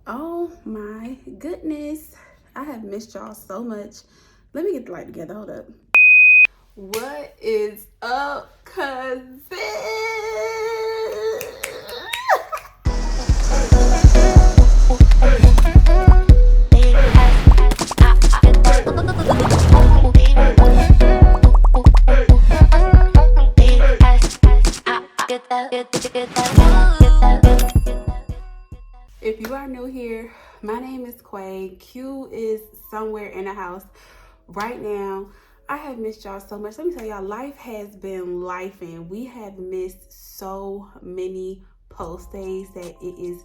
Oh my goodness. I have missed y'all so much. Let me get the light together. Hold up. What is up, cousin? If you are new here, my name is Quay. Q is somewhere in the house right now. I have missed y'all so much. Let me tell y'all, life has been lifing. We have missed so many post days that it is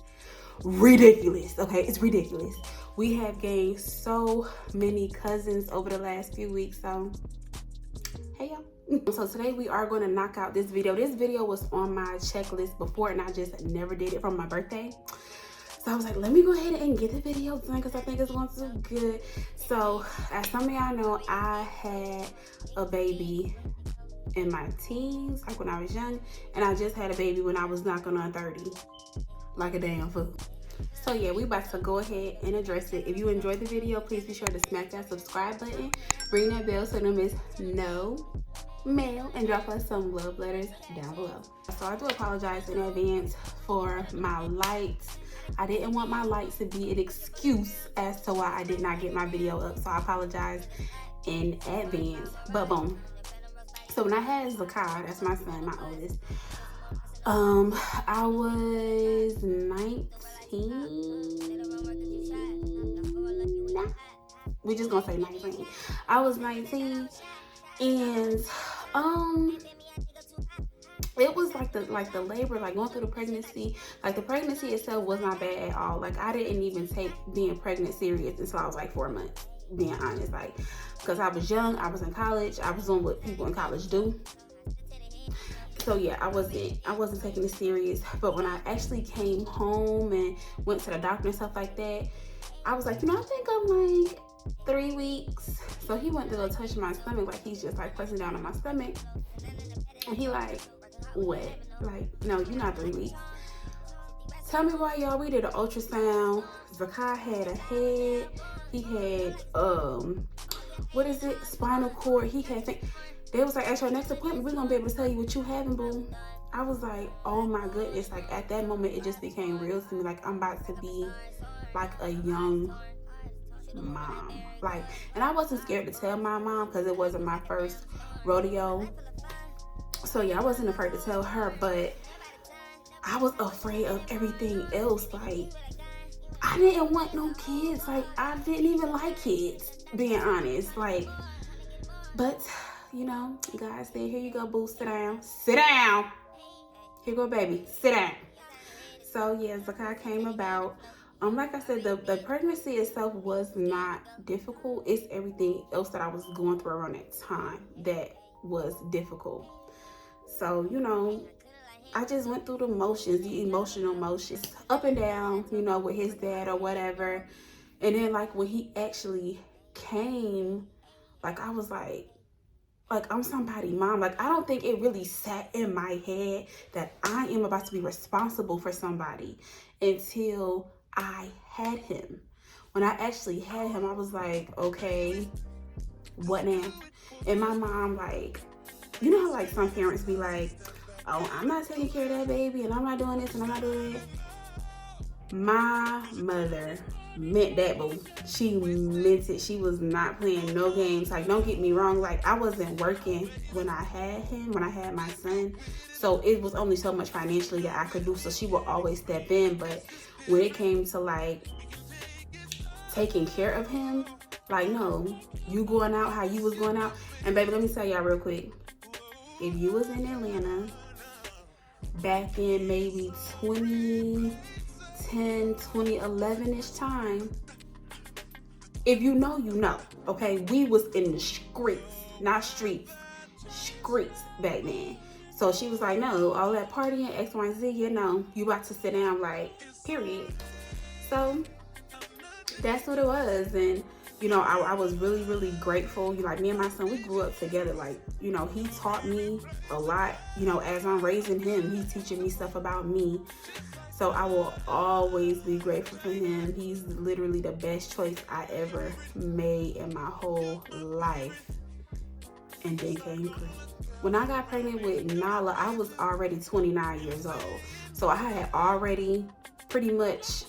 ridiculous. Okay, it's ridiculous. We have gained so many cousins over the last few weeks. So, hey y'all. So today we are going to knock out this video. This video was on my checklist before and I just never did it from my birthday. So I was like, let me go ahead and get the video done because I think it's going to do good. So as some of y'all know, I had a baby in my teens, like when I was young, and I just had a baby when I was knocking on 30, like a damn fool. So yeah, we about to go ahead and address it. If you enjoyed the video, please be sure to smack that subscribe button, ring that bell so you miss no mail, and drop us some love letters down below. So I do apologize in advance for my lights. I didn't want my lights to be an excuse as to why I did not get my video up, so I apologize in advance. But boom. So when I had Zakai, that's my son, my oldest, I was 19. We just gonna say 19. I was 19, and it was like the labor, like going through the pregnancy, like the pregnancy itself was not bad at all. Like I didn't even take being pregnant serious until I was like 4 months, being honest, like because I was young, I was in college, I was doing what people in college do. So yeah, I wasn't taking it serious. But when I actually came home and went to the doctor and stuff like that, I was like, I think I'm like 3 weeks. So he went to go touch my stomach, like he's just like pressing down on my stomach, and he like, what? Like, no, you're not 3 weeks. Tell me why, y'all. We did an ultrasound. Zakai had a head. He had what is it? Spinal cord. He had things. They was like, at your next appointment, we're gonna be able to tell you what you having, boo. I was like, oh my goodness. Like at that moment, it just became real to me. Like I'm about to be like a young mom. Like, and I wasn't scared to tell my mom because it wasn't my first rodeo. So yeah, I wasn't afraid to tell her, but I was afraid of everything else. Like I didn't want no kids. Like I didn't even like kids, being honest. Like, but God said, here you go, boo, sit down. Sit down. Here you go, baby, sit down. So yeah, Zakai came about. Like I said, the pregnancy itself was not difficult. It's everything else that I was going through around that time that was difficult. So, I just went through the motions, the emotional motions, up and down, with his dad or whatever. And then like when he actually came, like I was like I'm somebody's mom. Like I don't think it really sat in my head that I am about to be responsible for somebody until I had him. When I actually had him, I was like, okay, what now? And my mom, like, how like some parents be like, oh, I'm not taking care of that baby and I'm not doing this and I'm not doing that. My mother meant that, boo. She meant it. She was not playing no games. Like, don't get me wrong, like I wasn't working when I had him, when I had my son, so it was only so much financially that I could do, so she would always step in. But when it came to like taking care of him, like, no, you going out how you was going out. And baby, let me tell y'all real quick, if you was in Atlanta back in maybe 2010, 2011-ish time, if you know, okay, we was in the streets, not streets, streets back then. So she was like, no, all that partying, X, Y, Z, you about to sit down, like, period. So that's what it was. And I was really, really grateful. Like me and my son, we grew up together. Like, he taught me a lot, as I'm raising him, he's teaching me stuff about me. So I will always be grateful for him. He's literally the best choice I ever made in my whole life. And then came Quay. When I got pregnant with Nala, I was already 29 years old. So I had already pretty much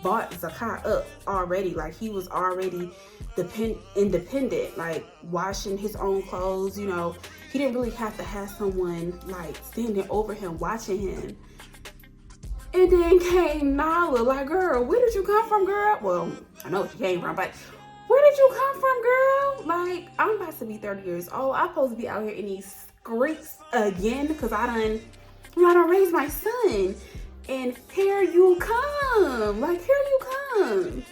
bought Zakai up already. Like, he was already independent, like washing his own clothes, you know. He didn't really have to have someone like standing over him, watching him. And then came Nala, like, girl, where did you come from, girl? Well, I know where she came from, but where did you come from, girl? Like, I'm about to be 30 years old. I'm supposed to be out here in these streets again because I done raised my son. And here you come. Like, here you come.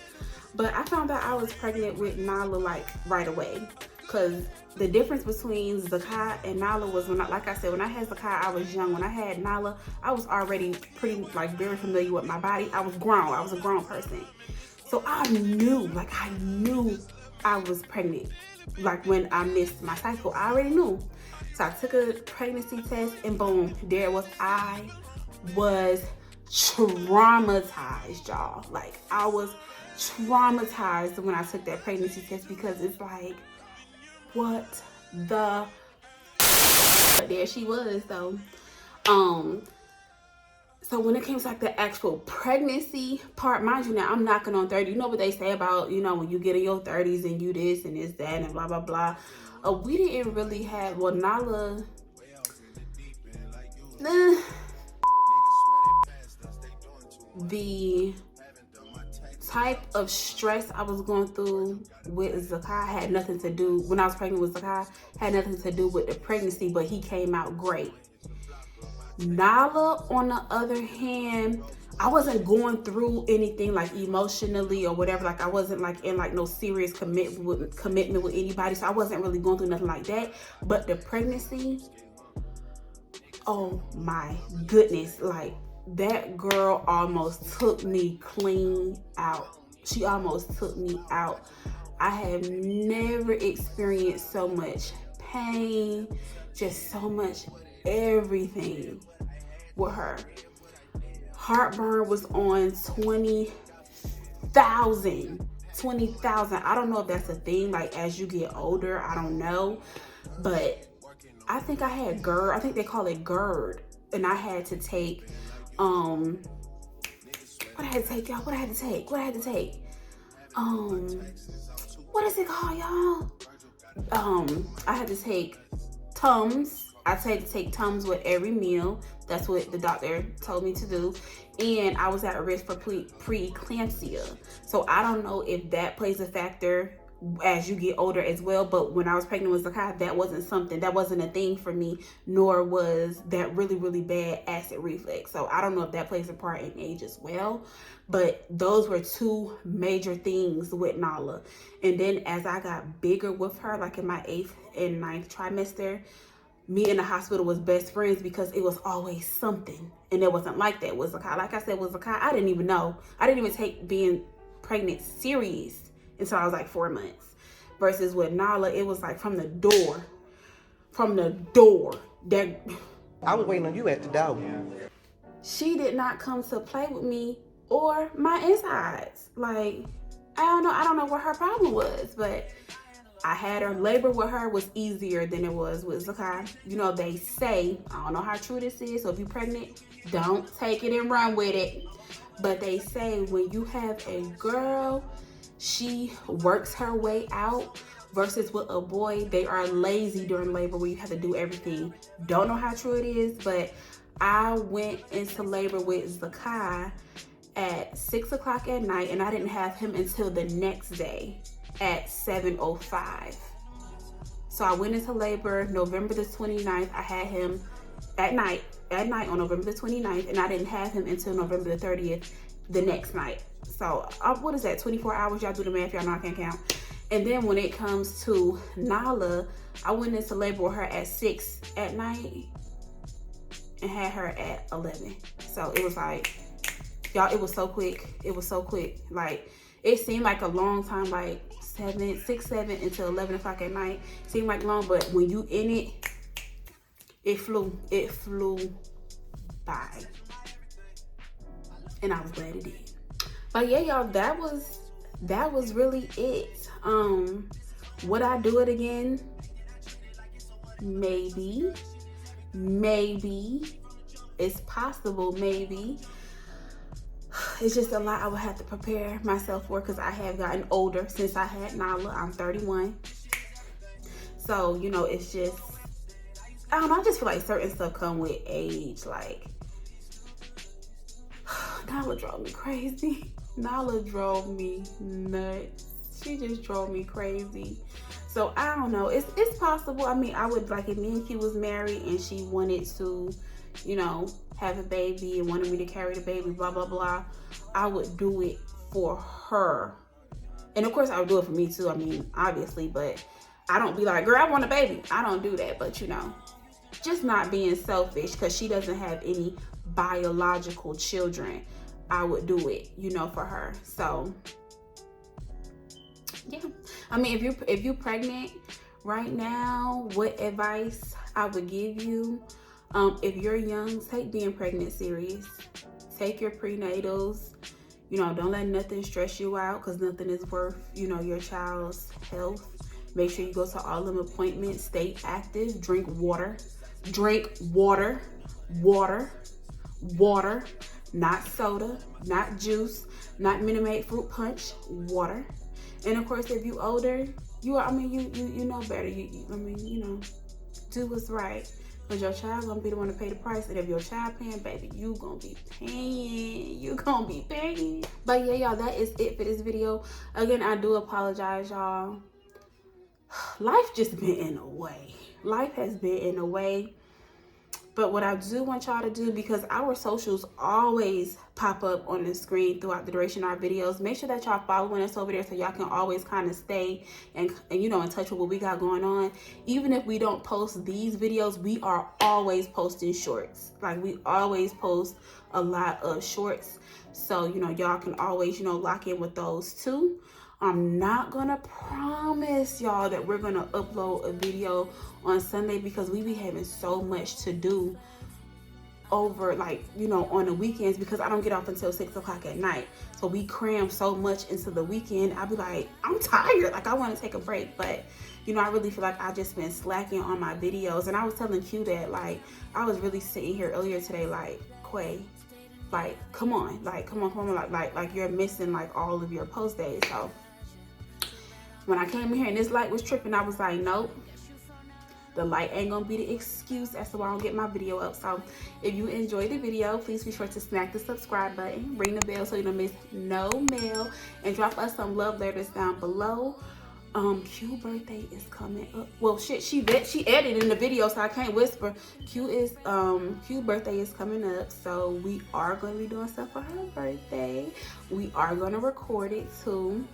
But I found out I was pregnant with Nala, like, right away. Because the difference between Zakai and Nala was, when I had Zakai, I was young. When I had Nala, I was already pretty, like, very familiar with my body. I was grown. I was a grown person. So I knew I was pregnant. Like, when I missed my cycle, I already knew. So I took a pregnancy test and boom, there it was. I was traumatized, y'all. Like, I was traumatized when I took that pregnancy test because it's like, what the? But there she was, though. So when it came to like the actual pregnancy part, mind you, now I'm knocking on 30. You know what they say about, you know, when you get in your 30s and you this and this, that, and blah, blah, blah. We didn't really have, well, Nala, the type of stress I was going through with Zakai had nothing to do, when I was pregnant with Zakai, had nothing to do with the pregnancy, but he came out great. Nala, on the other hand, I wasn't going through anything like emotionally or whatever. Like, I wasn't like in like no serious commitment with anybody, so I wasn't really going through nothing like that. But the pregnancy, oh my goodness, like, that girl almost took me clean out. She almost took me out. I have never experienced so much pain, just so much everything with her. Heartburn was on 20,000. I don't know if that's a thing, like, as you get older, I don't know. But I think I had GERD. I think they call it GERD. And I had to take, what I had to take, y'all? What I had to take? What is it called, y'all? I had to take Tums. I had to take Tums with every meal. That's what the doctor told me to do. And I was at risk for preeclampsia. So I don't know if that plays a factor as you get older as well. But when I was pregnant with Zakai, that wasn't a thing for me, nor was that really, really bad acid reflux. So I don't know if that plays a part in age as well. But those were two major things with Nala. And then as I got bigger with her, like in my 8th and 9th trimester, me and the hospital was best friends because it was always something. And it wasn't like that with Zakai. Like I said, with Zakai, I didn't even know. I didn't even take being pregnant serious until I was like 4 months. Versus with Nala, it was like from the door. That I was waiting on you at the door. She did not come to play with me or my insides. Like, I don't know what her problem was, but I had her. Labor with her was easier than it was with Zakai. You know, they say, I don't know how true this is, so if you're pregnant, don't take it and run with it. But they say when you have a girl, she works her way out, versus with a boy, they are lazy during labor where you have to do everything. Don't know how true it is, but I went into labor with Zakai at 6 o'clock at night, and I didn't have him until the next day at 7:05. So I went into labor November the 29th. I had him at night on November the 29th, and I didn't have him until November the 30th, the next night. So what is that, 24 hours? Y'all do the math, y'all know I can't count. And then when it comes to Nala, I went into labor with her at 6 at night and had her at 11. So it was like, y'all, it was so quick. Like, it seemed like a long time, like 6, 7 until 11 o'clock at night. Seemed like long, but when you in it, it flew by. and I was glad it did. But yeah, y'all, that was really it. Would I do it again? Maybe. It's possible, maybe. It's just a lot I would have to prepare myself for, because I have gotten older since I had Nala. I'm 31. So, you know, it's just, I don't know, I just feel like certain stuff come with age. Like, Nala drove me crazy. Nala drove me nuts. She just drove me crazy. So I don't know. It's possible. I mean, I would, like, if me and Q was married and she wanted to, you know, have a baby and wanted me to carry the baby, blah, blah, blah, I would do it for her. And of course I would do it for me too. I mean, obviously, but I don't be like, girl, I want a baby. I don't do that. But, you know, just not being selfish, because she doesn't have any biological children. I would do it, you know, for her. So yeah, I mean, if you're pregnant right now, what advice I would give you? If you're young, take being pregnant serious. Take your prenatals. You know, don't let nothing stress you out, because nothing is worth, you know, your child's health. Make sure you go to all them appointments. Stay active. Drink water. Drink water. Water. Water. Not soda. Not juice. Not Minute Maid fruit punch. Water. And of course, if you older, you know better. I mean, you know, do what's right, because your child gonna be the one to pay the price. And if your child paying, baby, you gonna be paying. You gonna be paying. But yeah, y'all, that is it for this video. Again, I do apologize, y'all. Life just been in a way. Life has been in a way. But what I do want y'all to do, because our socials always pop up on the screen throughout the duration of our videos, make sure that y'all following us over there, so y'all can always kind of stay and you know, in touch with what we got going on. Even if we don't post these videos, we are always posting shorts. Like, we always post a lot of shorts. So, you know, y'all can always, you know, lock in with those too. I'm not gonna promise y'all that we're gonna upload a video on Sunday, because we be having so much to do over, like, you know, on the weekends, because I don't get off until 6 o'clock at night. So we cram so much into the weekend. I'll be like, I'm tired, like, I want to take a break. But, you know, I really feel like I just been slacking on my videos. And I was telling Q that, like, I was really sitting here earlier today like, Quay, like, come on, like you're missing, like, all of your post days. So when I came in here and this light was tripping, I was like, nope, the light ain't gonna be the excuse as to why I don't get my video up. So if you enjoyed the video, please be sure to smack the subscribe button, ring the bell so you don't miss no mail, and drop us some love letters down below. Q birthday is coming up. Well, shit, she edited in the video, so I can't whisper. Q birthday is coming up, so we are gonna be doing stuff for her birthday. We are gonna record it too.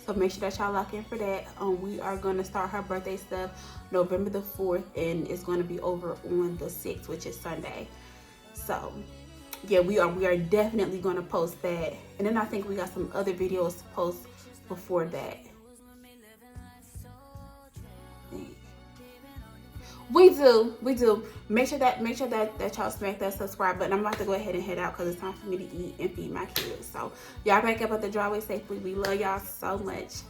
So make sure that y'all lock in for that. We are going to start her birthday stuff November the 4th, and it's going to be over on the 6th, which is Sunday. So yeah, we are definitely going to post that. And then I think we got some other videos to post before that. We do. Make sure that y'all smack that subscribe button. I'm about to go ahead and head out, because it's time for me to eat and feed my kids. So y'all back up at the driveway safely. We love y'all so much.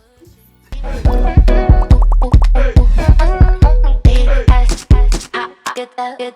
Get that.